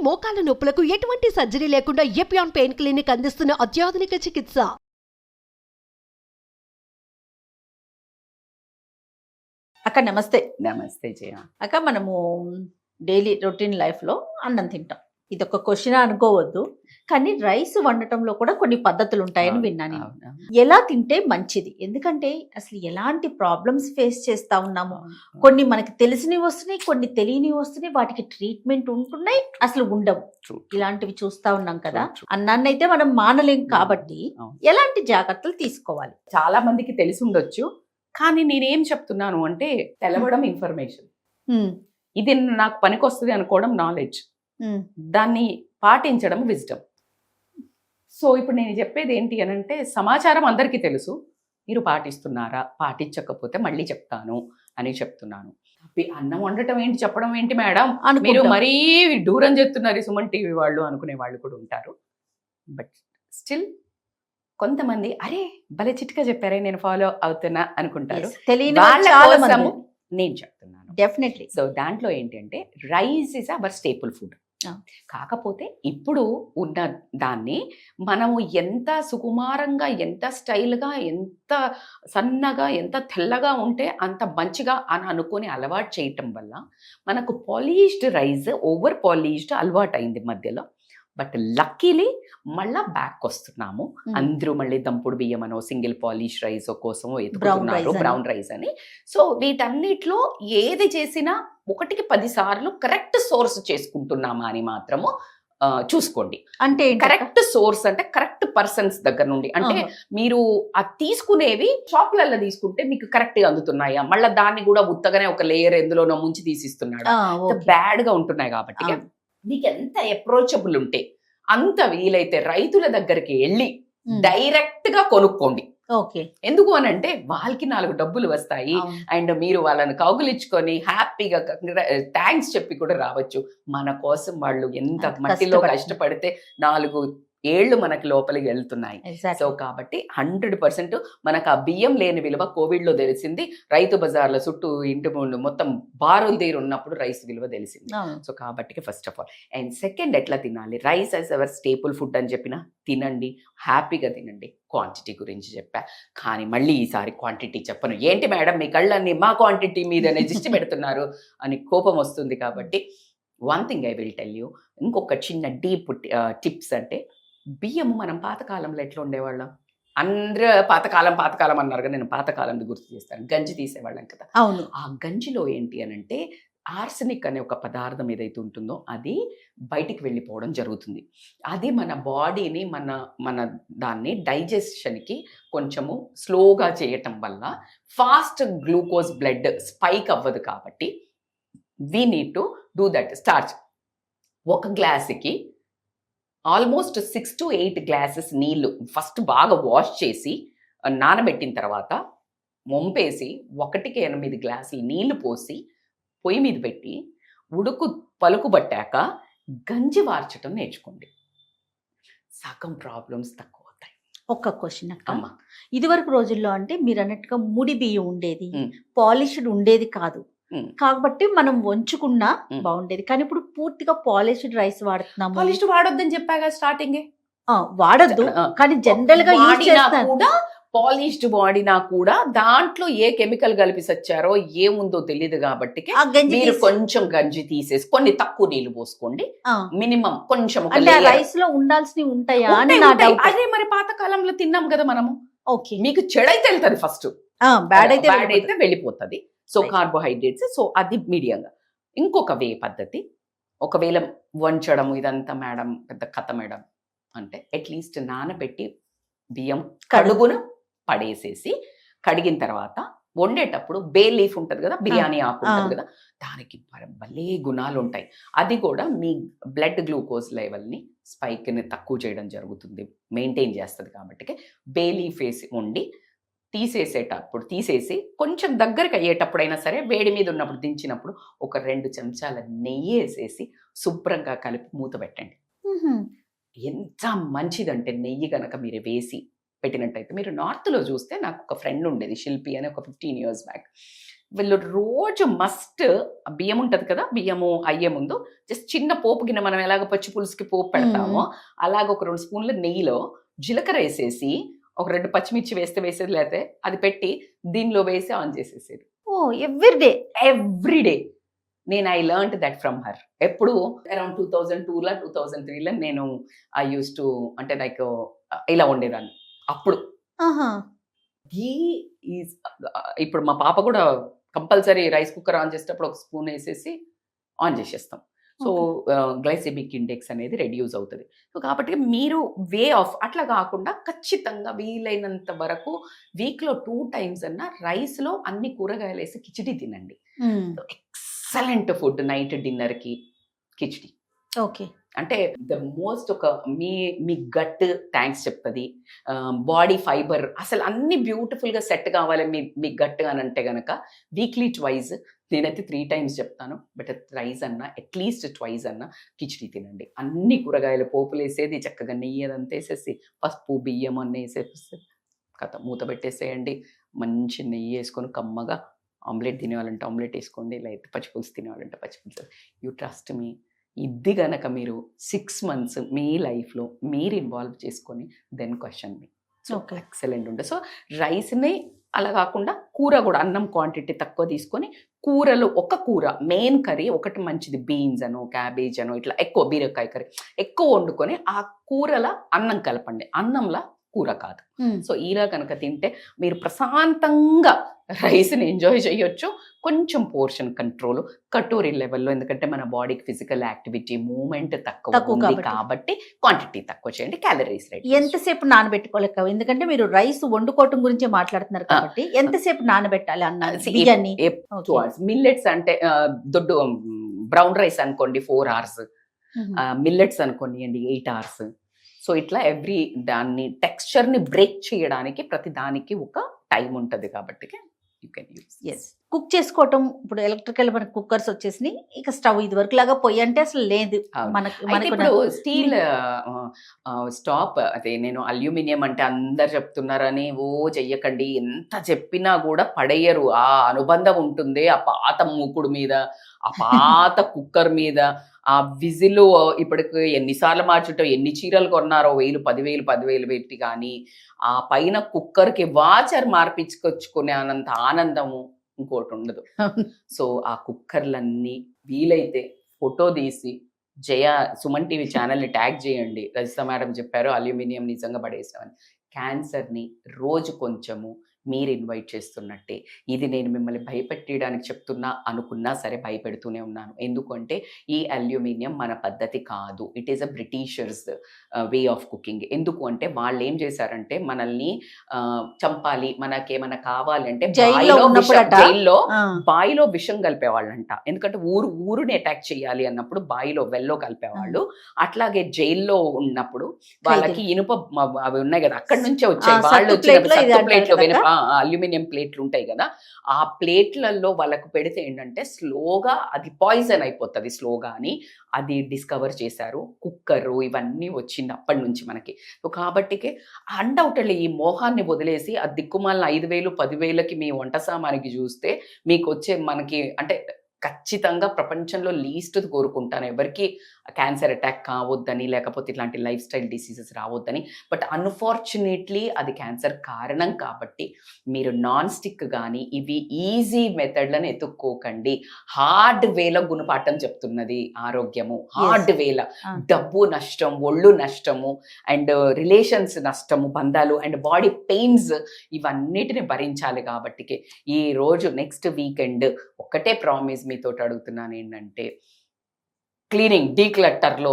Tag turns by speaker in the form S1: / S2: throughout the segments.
S1: మోకాల నొప్పులకు ఎటువంటి సర్జరీ లేకుండా ఎపియాన్ పెయిన్ క్లినిక్ అందిస్తున్న అత్యాధునిక చికిత్స.
S2: అక్క నమస్తే.
S3: నమస్తే జయ.
S2: అక్క మనము డైలీ రొటీన్ లైఫ్లో అన్నం తింటాం. ఇది ఒక క్వశ్చన్ అనుకోవద్దు, కానీ రైస్ వండటంలో కూడా కొన్ని పద్ధతులు ఉంటాయని విన్నాను నేను. ఎలా తింటే మంచిది? ఎందుకంటే అసలు ఎలాంటి ప్రాబ్లమ్స్ ఫేస్ చేస్తా ఉన్నాము. కొన్ని మనకి తెలిసినవి వస్తున్నాయి, కొన్ని తెలియనివి వస్తున్నాయి, వాటికి ట్రీట్మెంట్ ఉంటున్నాయి, అసలు ఉండవు. ఇలాంటివి చూస్తా ఉన్నాం కదా. అన్నాన్ని అయితే మనం మానలేం కాబట్టి ఎలాంటి జాగ్రత్తలు తీసుకోవాలి?
S3: చాలా మందికి తెలిసి ఉండొచ్చు, కానీ నేనేం చెప్తున్నాను అంటే తెలవడం ఇన్ఫర్మేషన్, ఇది నాకు పనికొస్తుంది అనుకోవడం నాలెడ్జ్, దాన్ని పాటించడం విజ్డమ్. సో ఇప్పుడు నేను చెప్పేది ఏంటి అని అంటే, సమాచారం అందరికీ తెలుసు, మీరు పాటిస్తున్నారా? పాటించకపోతే మళ్ళీ చెప్తాను అని చెప్తున్నాను. అన్నం వండటం ఏంటి, చెప్పడం ఏంటి మేడం, మీరు మరీ దూరం చెప్తున్నారు సుమన్ టీవీ వాళ్ళు అనుకునే వాళ్ళు కూడా ఉంటారు. బట్ స్టిల్ కొంతమంది అరే భలే చిట్కా చెప్పారే, నేను ఫాలో అవుతున్నా అనుకుంటారు. నేను చెప్తున్నాను
S2: డెఫినెట్లీ.
S3: సో దాంట్లో ఏంటంటే rice is our staple food. కాకపోతే ఇప్పుడు ఉన్న దాన్ని మనము ఎంత సుకుమారంగా, ఎంత స్టైల్గా, ఎంత సన్నగా, ఎంత తెల్లగా ఉంటే అంత మంచిగా అని అనుకొని అలవాటు చేయటం వల్ల మనకు పాలిష్డ్ రైస్ ఓవర్ పాలిష్డ్ అలవాటు అయింది మధ్యలో. బట్ లక్కీలీ మళ్ళా బ్యాక్ వస్తున్నాము. అందరూ మళ్ళీ దంపుడు బియ్యం అనో సింగిల్ పాలిష్ రైస్ కోసం ఎత్తుకుతున్నారు, బ్రౌన్ రైస్ అని. సో వీటన్నిటిలో ఏది చేసినా 1కి 10 సార్లు కరెక్ట్ సోర్స్ చేసుకుంటున్నామా అని మాత్రము చూసుకోండి.
S2: అంటే
S3: కరెక్ట్ సోర్స్ అంటే కరెక్ట్ పర్సన్స్ దగ్గర నుండి. అంటే మీరు అది తీసుకునేవి షాపులలో తీసుకుంటే మీకు కరెక్ట్ గా అందుతున్నాయా, మళ్ళీ దాన్ని కూడా ఉత్తగానే ఒక లేయర్ ఎందులోనో ముంచి తీసిస్తున్నాడు, బ్యాడ్ గా ఉంటున్నాయి. కాబట్టి మీకు ఎంత అప్రోచబుల్ ఉంటే అంత వీలైతే రైతుల దగ్గరికి వెళ్ళి డైరెక్ట్ గా కొనుక్కోండి. ఎందుకు అని అంటే వాళ్ళకి 4 డబ్బులు వస్తాయి, అండ్ మీరు వాళ్ళని కౌగులించుకొని హ్యాపీగా థ్యాంక్స్ చెప్పి కూడా రావచ్చు. మన కోసం వాళ్ళు ఎంత మట్టిలో కష్టపడితే 4 ఏళ్ళు మనకి లోపలికి వెళ్తున్నాయి. సో కాబట్టి 100% మనకు ఆ బియ్యం లేని విలువ కోవిడ్ లో తెలిసింది. రైతు బజార్ల చుట్టూ ఇంటి ముందు మొత్తం బారులు తీరు ఉన్నప్పుడు రైస్ విలువ తెలిసింది. సో కాబట్టి first of all, and second ఎట్లా తినాలి, rice as our staple food అని చెప్పిన తినండి, హ్యాపీగా తినండి. క్వాంటిటీ గురించి చెప్పా, కానీ మళ్ళీ ఈసారి క్వాంటిటీ చెప్పను. ఏంటి మేడం మీ కళ్ళన్నీ మా క్వాంటిటీ మీదనే దిష్టి పెడుతున్నారు అని కోపం వస్తుంది. కాబట్టి one thing I will tell you, ఇంకొక చిన్న డీప్ టిప్స్ అంటే, బియ్యము మనం పాతకాలంలో ఎట్లా ఉండేవాళ్ళం, అందరూ పాతకాలం అన్నారు కదా, నేను పాతకాలంది గుర్తు చేస్తాను. గంజి తీసేవాళ్ళం కదా.
S2: అవును.
S3: ఆ గంజిలో ఏంటి అని అంటే ఆర్సెనిక్ అనే ఒక పదార్థం ఏదైతే ఉంటుందో అది బయటికి వెళ్ళిపోవడం జరుగుతుంది. అది మన బాడీని మన దాన్ని డైజెషన్కి కొంచెము స్లోగా చేయటం వల్ల ఫాస్ట్ గ్లూకోజ్ బ్లడ్ స్పైక్ అవ్వదు. కాబట్టి we need to do that. Starch ఒక గ్లాసుకి ఆల్మోస్ట్ 6 to 8 గ్లాసెస్ నీళ్లు ఫస్ట్ బాగా వాష్ చేసి నానబెట్టిన తర్వాత వంపేసి 1కి 8 గ్లాసులు నీళ్లు పోసి పొయ్యి మీద పెట్టి పలుకుబట్టాక గంజి వార్చడం నేర్చుకోండి. సగం ప్రాబ్లమ్స్ తక్కువ అవుతాయి.
S2: ఒక్క క్వశ్చన్ అక్క, ఇదివరకు రోజుల్లో అంటే మీరు అన్నట్టుగా ముడి బియ్యం ఉండేది, పాలిష్డ్ ఉండేది కాదు, కాబట్టి మనం వంచుకున్నా బాగుండేది. కానీ ఇప్పుడు పూర్తిగా పాలిష్డ్ రైస్ వాడుతున్నాము.
S3: పాలిష్డ్ వాడొద్దని చెప్పాగా స్టార్టింగ్.
S2: వాడద్దు, కానీ జనరల్ గా
S3: కూడా పాలిష్డ్ వాడినా కూడా దాంట్లో ఏ కెమికల్ కలిపి సచ్చారో ఏముందో తెలియదు. కాబట్టి మీరు కొంచెం గంజి తీసేసి కొన్ని తక్కువ నీళ్లు పోసుకోండి. మినిమం కొంచెం
S2: రైస్ లో ఉండాల్సినవి ఉంటాయా?
S3: అదే మరి పాతకాలంలో తిన్నాం కదా మనము.
S2: ఓకే,
S3: మీకు చెడైతే వెళ్తుంది ఫస్ట్, బ్యాడ్ అయితే వెళ్ళిపోతుంది. సో కార్బోహైడ్రేట్స్, సో అది మీడియంగా. ఇంకొక పద్ధతి, ఒకవేళ వంచడం ఇదంతా మేడం పెద్ద కథ మేడం అంటే, అట్లీస్ట్ నానబెట్టి బియ్యం కడుగును పడేసేసి కడిగిన తర్వాత వండేటప్పుడు బే లీఫ్ ఉంటుంది కదా, బిర్యానీ ఆకు ఉంటుంది కదా, దానికి భలే గుణాలు ఉంటాయి. అది కూడా మీ బ్లడ్ గ్లూకోజ్ లెవెల్ని స్పైక్ని తక్కువ చేయడం జరుగుతుంది, మెయింటైన్ చేస్తుంది. కాబట్టి బే లీఫ్ వేసి వండి తీసేసి కొంచెం దగ్గరికి అయ్యేటప్పుడైనా సరే వేడి మీద ఉన్నప్పుడు దించినప్పుడు ఒక 2 చెంచాల నెయ్యి వేసేసి శుభ్రంగా కలిపి మూత పెట్టండి. ఎంత మంచిదంటే నెయ్యి కనుక మీరు వేసి పెట్టినట్టయితే. మీరు నార్త్లో చూస్తే నాకు ఒక ఫ్రెండ్ ఉండేది, శిల్పి అని, ఒక 15 years బ్యాక్. వీళ్ళు రోజు మస్ట్ బియ్యం ఉంటది కదా, బియ్యము అయ్యే ముందు జస్ట్ చిన్న పోపు గిన్నె, మనం ఎలాగ పచ్చి పులుసుకి పోపు పెడతామో అలాగ ఒక 2 స్పూన్ల నెయ్యిలో జీలకర్ర వేసేసి ఒక 2 పచ్చిమిర్చి వేసేది, లేకపోతే అది పెట్టి దీనిలో వేసి ఆన్ చేసేసేది.
S2: Oh everyday.
S3: Everyday. I learned that from her. ఎప్పుడు అరౌండ్ 2002లా 2003లా నేను ఐ యూస్ టు అంటే లైక్ ఇలా ఉండేదాన్ని అప్పుడు. ఘీ ఈజ్ ఇప్పుడు మా పాప కూడా కంపల్సరీ రైస్ కుక్కర్ ఆన్ చేసేటప్పుడు ఒక స్పూన్ వేసేసి ఆన్ చేసేస్తాం. సో గ్లైసెమిక్ ఇండెక్స్ అనేది రెడ్యూస్ అవుతుంది. సో కాబట్టి మీరు వే ఆఫ్ అట్లా కాకుండా ఖచ్చితంగా వీలైనంత వరకు వీక్లో 2 times అన్నా రైస్లో అన్ని కూరగాయలు వేసి కిచిడి తినండి. ఎక్సలెంట్ ఫుడ్ నైట్ డిన్నర్కి కిచిడి.
S2: ఓకే.
S3: అంటే ద మోస్ట్ ఒక మీ గట్ థ్యాంక్స్ చెప్తుంది, బాడీ ఫైబర్ అసలు అన్ని బ్యూటిఫుల్గా సెట్ కావాలి మీ గట్ అని అంటే కనుక వీక్లీ ట్వైజ్, నేనైతే 3 times చెప్తాను, బట్ థ్రైస్ అన్నా అట్లీస్ట్ ట్వైజ్ అన్నా కిచిడి తినండి. అన్ని కూరగాయలు పోపులు వేసేది చక్కగా నెయ్యి అదంతా వేసేసి పసుపు బియ్యం అన్నీ వేసేసి కథ మూత పెట్టేసేయండి. మంచి నెయ్యి వేసుకొని కమ్మగా ఆమ్లెట్ తినేవాళ్ళంటే ఆమ్లెట్ వేసుకోండి, లేకపోతే పచ్చిపులుసు తినేవాళ్ళంటే పచ్చిపులుసు. యూ ట్రస్ట్ మీ, ఇది గనక మీరు 6 months మీ లైఫ్లో మీరు ఇన్వాల్వ్ చేసుకొని దెన్ క్వశ్చన్ మీ. సో ఎక్సలెంట్ ఉంటుంది. సో రైస్ని అలా కాకుండా కూర కూడా అన్నం క్వాంటిటీ తక్కువ తీసుకొని కూరలు ఒక కూర మెయిన్ కర్రీ ఒకటి మంచిది, బీన్స్ అనో క్యాబేజ్ అనో ఇట్లా ఎక్కువ బీరకాయ కర్రీ ఎక్కువ వండుకొని ఆ కూరల అన్నం కలపండి, అన్నంలా కూర కాదు. సో ఇలా కనుక తింటే మీరు ప్రశాంతంగా రైస్ని ఎంజాయ్ చేయొచ్చు. కొంచెం పోర్షన్ కంట్రోల్ కటోరీ లెవెల్లో, ఎందుకంటే మన బాడీకి ఫిజికల్ యాక్టివిటీ మూమెంట్ తక్కువ ఉంది కాబట్టి క్వాంటిటీ తక్కువ చేయండి, క్యాలరీస్ రైట్.
S2: ఎంతసేపు నానబెట్టుకోలేక, ఎందుకంటే మీరు రైస్ వండుకోవటం గురించి మాట్లాడుతున్నారు కాబట్టి ఎంతసేపు నానబెట్టాలి అన్నాన్ని?
S3: మిల్లెట్స్ అంటే దొడ్డు బ్రౌన్ రైస్ అనుకోండి 4 hours, మిల్లెట్స్ అనుకోండి 8 hours. సో ఇట్లా దాన్ని టెక్స్చర్ని బ్రేక్ చేయడానికి ప్రతి దానికి ఒక టైం ఉంటుంది కాబట్టి యూ కెన్ యూస్.
S2: ఎస్. కుక్ చేసుకోవటం ఇప్పుడు ఎలక్ట్రికల్ మనకి కుక్కర్స్ వచ్చేసినాయి, ఇక స్టవ్ ఇది వరకు లాగా పొయ్యి అంటే అసలు లేదు మనకి.
S3: స్టీల్ స్టాప్ అదే, నేను అల్యూమినియం అంటే అందరు చెప్తున్నారని చెయ్యకండి, ఎంత చెప్పినా కూడా పడేయరు. ఆ అనుబంధం ఉంటుంది ఆ పాత మూకుడు మీద, ఆ పాత కుక్కర్ మీద, ఆ విజిల్ ఇప్పటికి ఎన్నిసార్లు మార్చుంటో, ఎన్ని చీరలు కొన్నారో 10,000 పెట్టి, కానీ ఆ పైన కుక్కర్కి వాచర్ మార్పించుకొచ్చుకునే అనంత ఆనందము ఇంకోటి ఉండదు. సో ఆ కుక్కర్లన్నీ వీలైతే ఫోటో తీసి సుమన్ టీవీ ఛానల్ని ట్యాగ్ చేయండి. రజిత మేడం చెప్పారు అల్యూమినియం నిజంగా పడేసామని. క్యాన్సర్ని రోజు కొంచెము మీరు ఇన్వైట్ చేస్తున్నట్టే. ఇది నేను మిమ్మల్ని భయపెట్టడానికి చెప్తున్నా అనుకున్నా సరే భయపెడుతూనే ఉన్నాను. ఎందుకంటే ఈ అల్యూమినియం మన పద్ధతి కాదు, it is a Britishers way of cooking. ఎందుకు అంటే వాళ్ళు ఏం చేశారంటే మనల్ని చంపాలి, మనకేమైనా కావాలి అంటే జైల్లో బాయిలో విషం కలిపేవాళ్ళంట. ఎందుకంటే ఊరుని అటాక్ చేయాలి అన్నప్పుడు బాయిలో వెల్లో కలిపేవాళ్ళు. అట్లాగే జైల్లో ఉన్నప్పుడు వాళ్ళకి ఇనుప అవి ఉన్నాయి కదా, అక్కడి నుంచే వచ్చాయి. వాళ్ళు ప్లేట్లో అల్యూమినియం ప్లేట్లు ఉంటాయి కదా, ఆ ప్లేట్లలో వాళ్ళకు పెడితే ఏంటంటే స్లోగా అది పాయిజన్ అయిపోతుంది స్లోగా అని అది డిస్కవర్ చేశారు. కుక్కరు ఇవన్నీ వచ్చింది అప్పటి నుంచి మనకి. కాబట్టికే అన్డౌటెడ్లీ ఈ మోహాన్ని వదిలేసి ఆ దిక్కుమాలిన 5,000 10,000కి మీ వంట సామానికి చూస్తే మీకు వచ్చే మనకి అంటే ఖచ్చితంగా ప్రపంచంలో లీస్ట్ కోరుకుంటాను, ఎవరికి క్యాన్సర్ అటాక్ కావద్దని, లేకపోతే ఇట్లాంటి లైఫ్ స్టైల్ డిసీజెస్ రావద్దని. బట్ అన్ఫార్చునేట్లీ అది క్యాన్సర్ కారణం కాబట్టి మీరు నాన్ స్టిక్ కానీ ఇవి ఈజీ మెథడ్లను ఎత్తుక్కోకండి. హార్డ్ వేలో గుణపాఠం చెప్తున్నది ఆరోగ్యము. హార్డ్ వేల డబ్బు నష్టం, ఒళ్ళు నష్టము, అండ్ రిలేషన్స్ నష్టము, బంధాలు అండ్ బాడీ పెయిన్స్ ఇవన్నిటిని భరించాలి. కాబట్టి ఈ రోజు నెక్స్ట్ వీకెండ్ ఒక్కటే ప్రామిస్ మీతో అడుగుతున్నాను ఏంటంటే, క్లీనింగ్ డీక్లట్టర్లో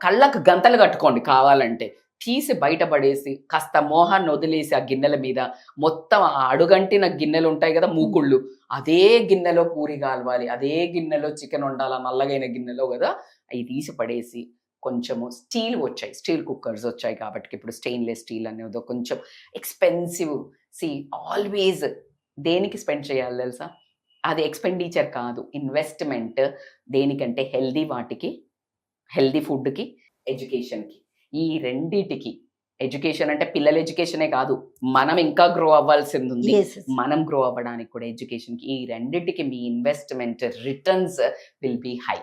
S3: కళ్ళకు గంతలు కట్టుకోండి, కావాలంటే తీసి బయటపడేసి కాస్త మోహాన్ని వదిలేసి ఆ గిన్నెల మీద మొత్తం ఆ అడుగంటిన గిన్నెలు ఉంటాయి కదా మూకుళ్ళు, అదే గిన్నెలో పూరి కాలవాలి, అదే గిన్నెలో చికెన్ వండాలా నల్లగైన గిన్నెలో కదా, అవి తీసి పడేసి కొంచెము స్టీల్ వచ్చాయి, స్టీల్ కుక్కర్స్ వచ్చాయి కాబట్టి ఇప్పుడు స్టెయిన్లెస్ స్టీల్ అనేది కొంచెం ఎక్స్పెన్సివ్. ఆల్వేస్ దేనికి స్పెండ్ చేయాలి తెలుసా? అది ఎక్స్పెండిచర్ కాదు, ఇన్వెస్ట్మెంట్. దేనికంటే హెల్దీ వాటికి, హెల్దీ ఫుడ్కి, ఎడ్యుకేషన్కి, ఈ రెండిటికి ఎడ్యుకేషన్ అంటే పిల్లల ఎడ్యుకేషనే కాదు, మనం ఇంకా గ్రో అవ్వాల్సింది ఉంది.
S2: Yes, yes.
S3: మనం గ్రో అవ్వడానికి కూడా ఎడ్యుకేషన్కి, ఈ రెండింటికి మీ investment returns will be high.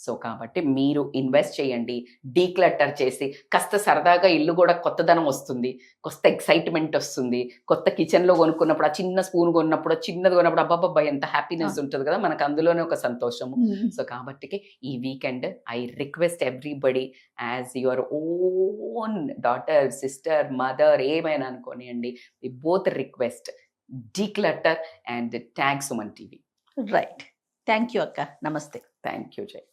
S3: So కాబట్టి మీరు ఇన్వెస్ట్ చేయండి, డీక్లటర్ చేసి కాస్త సరదాగా ఇల్లు కూడా కొత్తదనం వస్తుంది, కొత్త ఎక్సైట్మెంట్ వస్తుంది. కొత్త కిచెన్లో కొనుక్కున్నప్పుడు, ఆ చిన్న స్పూన్ కొన్నప్పుడు, చిన్నది కొన్నప్పుడు అబ్బాబ్బా ఎంత హ్యాపీనెస్ ఉంటుంది కదా మనకు, అందులోనే ఒక సంతోషము. సో కాబట్టి ఈ weekend I request everybody as your own daughter, sister, mother, ఏమైనా అనుకోనియండి, we both request declutter and tag Suman TV.
S2: Right. Thank you అక్క. నమస్తే.
S3: Thank you Jaya.